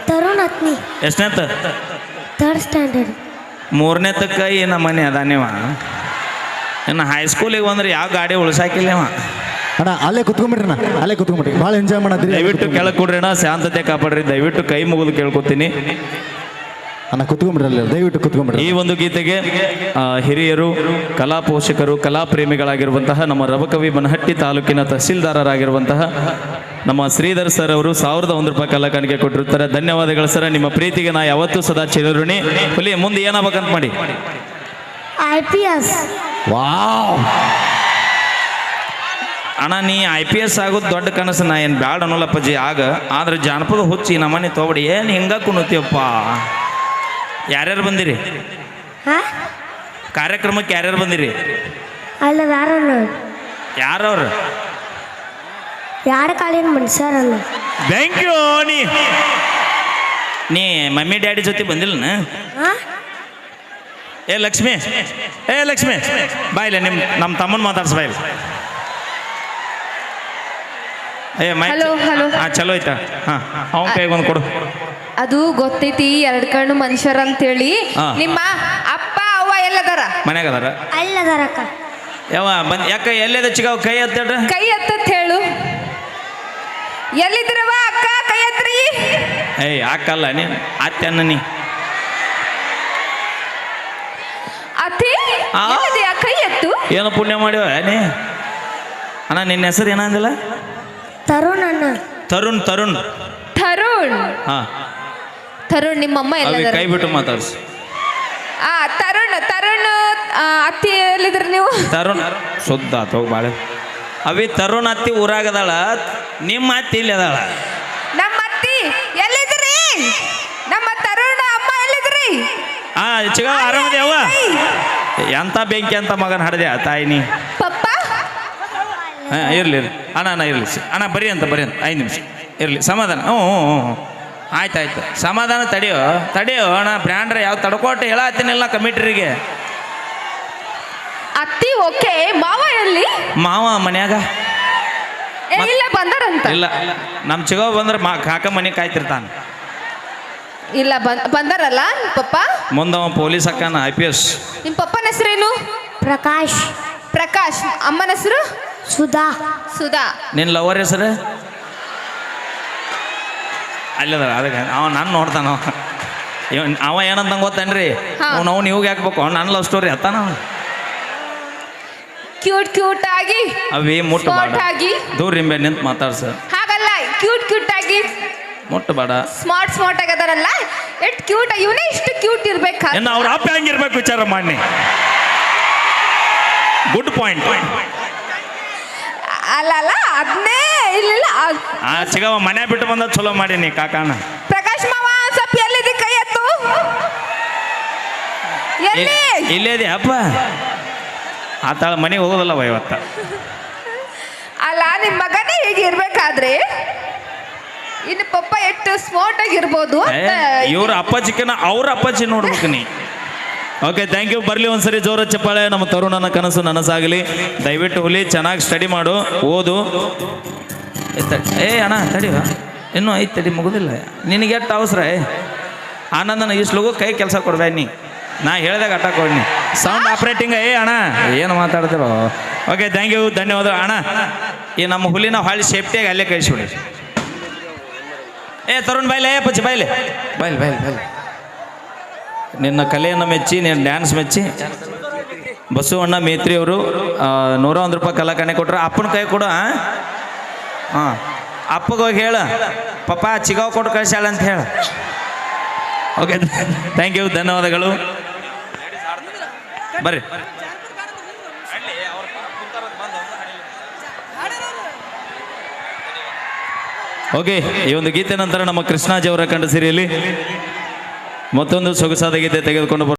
Tarun ಅತ್ನಿ ಎಷ್ಟನೇತ third standard ಮೂರನೇ ತಕ್ಕ ಏನ ಮನೆ ಅದಾನೇವ ಇನ್ನು ಹೈಸ್ಕೂಲಿಗೆ ಬಂದ್ರೆ ಯಾವ ಗಾಡಿ ಉಳ್ಸಾಕಿಲ್ಲವ ಅಣ್ಣ ಅಲ್ಲೇ ಕುತ್ಕೊಂಡ್ಬಿಡ್ರಿ ಅಣ್ಣ ಅಲ್ಲೇ ಕುತ್ಕೊಂಡ್ಬಿಡ್ರಿ ಭಾಳ ಎಂಜಾಯ್ ಮಾಡತ್ರಿ. ದಯವಿಟ್ಟು ಕೆಳಗೆ ಕೊಡ್ರಿ ಅಣ್ಣ, ಶಾಂತತೆ ಕಾಪಾಡ್ರಿ. ದಯವಿಟ್ಟು ಕೈ ಮುಗಿದು ಕೇಳ್ಕೊತೀನಿ ಅಣ್ಣ ಕುತ್ಕೊಂಡ್ಬಿಡ್ರಿ ಅಲ್ಲಿ, ದಯವಿಟ್ಟು ಕುತ್ಕೊಂಡ್ಬಿಡ್ರಿ. ಈ ಒಂದು ಗೀತೆಗೆ ಹಿರಿಯರು, ಕಲಾ ಪೋಷಕರು, ಕಲಾ ಪ್ರೇಮಿಗಳಾಗಿರುವಂತಹ ನಮ್ಮ ರಬಕವಿ ಬನಹಟ್ಟಿ ತಾಲೂಕಿನ ತಹಸೀಲ್ದಾರರಾಗಿರುವಂತಹ ನಮ್ಮ ಶ್ರೀಧರ್ ಸರ್ ಅವರು 1001 ರೂಪಾಯಿ ಕಲಾ ಕಾಣಿಕೆ ಕೊಟ್ಟಿರ್ತಾರೆ. ಧನ್ಯವಾದಗಳು ಸರ್. ನಿಮ್ಮ ಪ್ರೀತಿಗೆ ನಾ ಯಾವತ್ತೂ ಸದಾ ಚಿರಋಣಿ. ಹುಲಿ ಮುಂದೆ ಏನಾಗಬೇಕಂತ ಮಾಡಿ IPS. ವಾವ್ ಅಣ್ಣ, ನೀ IPS ಆಗೋದು ದೊಡ್ಡ ಕನಸು. ನಾ ಏನು ಬ್ಯಾಡ ಅನ್ನೋಲ್ಲಪ್ಪಜ್ಜಿ ಆಗ. ಆದ್ರೆ ಜಾನಪದ ಹುಚ್ಚಿ ನಮ್ಮನೆ ತೊಗೊಬಿಡಿ. ಏನು ಹಿಂಗ ಕುಣತೀಯಪ್ಪ. ಯಾರ್ಯಾರು ಬಂದಿರಿ ಕಾರ್ಯಕ್ರಮಕ್ಕೆ? ಯಾರ್ಯಾರು ಬಂದಿರಿ? ಅಲ್ಲ ಯಾರನ್ನ ಯಾರವ್ರು? ಯಾರ ಕಾಲಿನ ಮನುಷ್ಯರಲ್ಲ. Thank you. ನೀ ಮಮ್ಮಿ ಡ್ಯಾಡಿ ಜೊತೆ ಬಂದಿಲ್ಲನ? ಏ ಲಕ್ಷ್ಮಿ, ಏ ಲಕ್ಷ್ಮಿ ಬಾಯಿಲ್ಲ, ನಮ್ಮ ತಮ್ಮನ ಮಾತಾಡ್ಸ ಬಾಯಿಲ್ಲ. ಏ ಮೈ ಹಾಂ ಚಲೋ ಆಯ್ತಾ? ಹಾಂ ಅವನ ಕೈಗೆ ಒಂದು ಕೊಡು. ಅದು ಗೊತ್ತೈತಿ, 2 ಕಣ್ಣು ಮನುಷ್ಯರ ಅಂತೇಳಿ. ನಿಮ್ಮ ಅಪ್ಪ ಅವ್ವ ಎಲ್ಲದಾರ? ಮನ್ಯಾಗ ಅದಾರ. ಅಲ್ಲದಾರಕ್ಕ. ಯಾವ ಬಂದ್ ಯಾಕ ಎಲ್ಲೇದ ಚಿಗಾವ್ ಕೈ ಎತ್ತೇಳ್ರ? ಕೈ ಎತ್ತತ್ ಹೇಳು. ಎಲ್ಲಿದ್ರವ ಅಕ್ಕ? ಕೈ ಎತ್ರಿ. ಏಯ್ ಹಾಕಲ್ಲ ನೀ ಅನ್ನ ನೀ ಅತಿ ಎಲ್ಲಿದ್ಯಾ? ಕೈ ಎತ್ತು. ಏನು ಪುಣ್ಯ ಮಾಡ್ಯವ ನೀ? ಅಣ್ಣ ನಿನ್ನ ಹೆಸರು ಏನಂದಿಲ್ಲ? ತರುಣ್ ಅಣ್ಣ. ತರುಣ್. ತರುಣ್ ಹಾಂ ತರುಣ್ ನಿಮ್ಮಮ್ಮ ಎಲ್ಲದಾರ? ಕೈ ಬಿಟ್ಟು ಮಾತಾಡ್ಸಿ. ತರುಣ್ ಅತ್ತಿ ಎಲ್ಲಿದ್ರಿ ನೀವು? ತರುಣ್ ಶುದ್ಧ ಹೋಗಿ ಬಾಳೆ ಅವಿ. ತರುಣ್ ಅತ್ತಿ ಊರಾಗದಾಳ, ನಿಮ್ಮ ಅತ್ತಿ ಇಲ್ಲಿ ಅದಾಳ. ನಮ್ಮ ಅತ್ತಿ ಎಲ್ಲಿದ್ರಿ? ನಮ್ಮ ತರುಣ ಅಮ್ಮ ಎಲ್ಲಿದ್ರಿ? ಚಿಗ ಆರಾಮದಿ ಅವ್ವ? ಎಂತ ಬೆಂಕಿ ಅಂತ ಮಗನ ಹಡ್ದೆ ತಾಯಿ ನೀ. ಪಪ್ಪ ಇರ್ಲಿ ಅಣ್ಣ ಇರ್ಲಿ ಅಣ್ಣ, ಬರ್ರಿ ಅಂತ 5 ನಿಮಿಷ ಇರ್ಲಿ, ಸಮಾಧಾನ. ಹ್ಞೂ ಆಯ್ತಾಯ್ತು, ಸಮಾಧಾನ. ತಡಿಯೋ ಅಣ್ಣ. ಬ್ರ್ಯಾಂಡ್ರೆ ಯಾವ ತಡ್ಕೊಟ್ಟು ಹೇಳತ್ತೀನಿಲ್ಲ ಕಮಿಟ್ರಿಗೆ. ಅತ್ತಿ ಓಕೆ. ಮಾವ ಎಲ್ಲಿ? ಮಾವ ಮನ್ಯಾಗ ಇಲ್ಲ ಬಂದಾರಂತ. ಇಲ್ಲ ನಮ್ಮ ಚಿಗವ ಬಂದ್ರೆ ಕಾಕ ಮನೆ ಕಾಯ್ತಿರ್ತಾನ. ಇಲ್ಲ ಬಂದಾರಲ್ಲ ಪಪ್ಪ. ಮುಂದವ ಪೊಲೀಸ್ ಅಕ್ಕನ IPS. ನಿಮ್ಮ ಪಪ್ಪನ ಹೆಸರೇನು? ಪ್ರಕಾಶ್. ಅಮ್ಮನ ಹೆಸರು? ಸುಧಾ. ನಿನ್ನ ಲವರ್ ಹೆಸರು? ಅಲ್ಲದ ಅದಕ್ಕೆ ನಾನು ನೋಡ್ತಾನ. ಅವ ಏನಂತ ಗೊತ್ತೇನ್ರಿ? ಅವ್ನು ಇವಾಗ ಹಾಕ್ಬೇಕು. ನನ್ನ ಲವ್ ಸ್ಟೋರಿ ಅತ್ತಾನ. ಕ್ಯೂಟ್ ಆಗಿ ಅವೇ ಮುಟ್ಟಬೇಡ, ಆಗಿ ದೂರ ನಿಂಬೆ ನಿಂತು ಮಾತಾಡ್ಸ. ಹಾಗಲ್ಲ, ಕ್ಯೂಟ್ ಆಗಿ ಮುಟ್ಟಬೇಡ. ಸ್ಮಾರ್ಟ್ ಆಗದಾರಲ್ಲ, ಎಷ್ಟು ಕ್ಯೂಟ್. ಇವನೇ ಇಷ್ಟು ಕ್ಯೂಟ್ ಇರ್ಬೇಕು. ಇನ್ನು ಅವ್ರ ಅಪ್ಪ ಹೆಂಗಿರ್ಬೇಕು ವಿಚಾರ ಮಾಡಿ. Good point. ಅಲ್ಲ ಅದನ್ನೇ ಇಲ್ಲ. ಚಿಗವ ಮನೆ ಬಿಟ್ಟು ಬಂದ ಚಲೋ ಮಾಡೀನಿ ಕಾಕಾಣ. ಪ್ರಕಾಶ್ ಮಾವ ಸ್ವಲ್ಪ ಎಲ್ಲಿದೆ? ಕೈ ಎತ್ತು. ಇಲ್ಲೇದಿ ಅಪ್ಪ? ಆತಾಳ ಮನೆಗೆ ಹೋಗೋದಲ್ಲವ ಇವತ್ತ. ಅಲ್ಲ ನಿಮ್ಮ ಮಗನೇ ಹೀಗೆ ಇರ್ಬೇಕಾದ್ರೆ ಇನ್ನು ಪಪ್ಪ ಎಷ್ಟು ಸ್ಮಾರ್ಟ್ ಆಗಿರ್ಬೋದು. ಇವ್ರ ಅಪ್ಪಾಜಿಕನ ಅವ್ರ ಅಪ್ಪಾಜಿ ನೋಡ್ಬೇಕು ನೀ. Okay, thank you. ಬರಲಿ ಒಂದ್ಸರಿ ಜೋರ ಚಪ್ಪಾಳೆ. ನಮ್ಮ ತರುಣನ ಕನಸು ನನಸಾಗಲಿ. ದಯವಿಟ್ಟು ಹುಲಿ ಚೆನ್ನಾಗಿ ಸ್ಟಡಿ ಮಾಡು, ಓದು. ಅಣ್ಣ ತಡಿವ, ಇನ್ನೂ 5 ತಡಿ ಮುಗುದಿಲ್ಲ. ನಿನಗೆ ಎಷ್ಟು ಅವಸರ? ಆನಂದನ ಇಷ್ಟು ಕೈ ಕೆಲಸ ಕೊಡ್ಬೇಡ ನೀ. ನಾ ಹೇಳ್ದಾಗ ಅಟ್ಟಾಕ್ ಕೊಡಿ. Sound operating. ಅಣ್ಣ ಏನು ಮಾತಾಡ್ತಿರೋ? ಓಕೆ, ಥ್ಯಾಂಕ್ ಯು, ಧನ್ಯವಾದ ಅಣ್ಣ. ಈ ನಮ್ಮ ಹುಲಿನ ಹಾಳಿ ಸೇಫ್ಟಿಯಾಗಿ ಅಲ್ಲೇ ಕಳಿಸ್ಬಿಡಿ. ತರುಣ್ ಬಾಯ್ಲೆ, ಪಚ್ಚಿ ಬಾಯ್ಲೆ, ಬಾಯ್ಲೆ. ನಿನ್ನ ಕಲೆಯನ್ನು ಮೆಚ್ಚಿ, ನಿನ್ನ ಡ್ಯಾನ್ಸ್ ಮೆಚ್ಚಿ ಬಸವಣ್ಣ ಮೇತ್ರಿ ಅವರು 101 ರೂಪಾಯಿ ಕಲಾ ಕಾಣಿಕೆ ಕೊಟ್ರ. ಅಪ್ಪನ ಕೈ ಕೊಡು. ಹಾಂ, ಅಪ್ಪಗೆ ಹೋಗಿ ಹೇಳ ಪಪ್ಪ ಚಿಗಾವ್ ಕೊಟ್ಟು ಕಳಿಸ್ಯಾಳ ಅಂತ ಹೇಳ. ಓಕೆ, ಥ್ಯಾಂಕ್ ಯು, ಧನ್ಯವಾದಗಳು. ಬರ್ರಿ. ಓಕೆ, ಈ ಒಂದು ಗೀತೆ ನಂತರ ನಮ್ಮ ಕೃಷ್ಣಾಜಿ ಅವರ ಕಂಡ ಸಿರಿಯಲ್ಲಿ ಮತ್ತೊಂದು ಸೊಗಸಾದ ಗೀತೆ ತೆಗೆದುಕೊಂಡು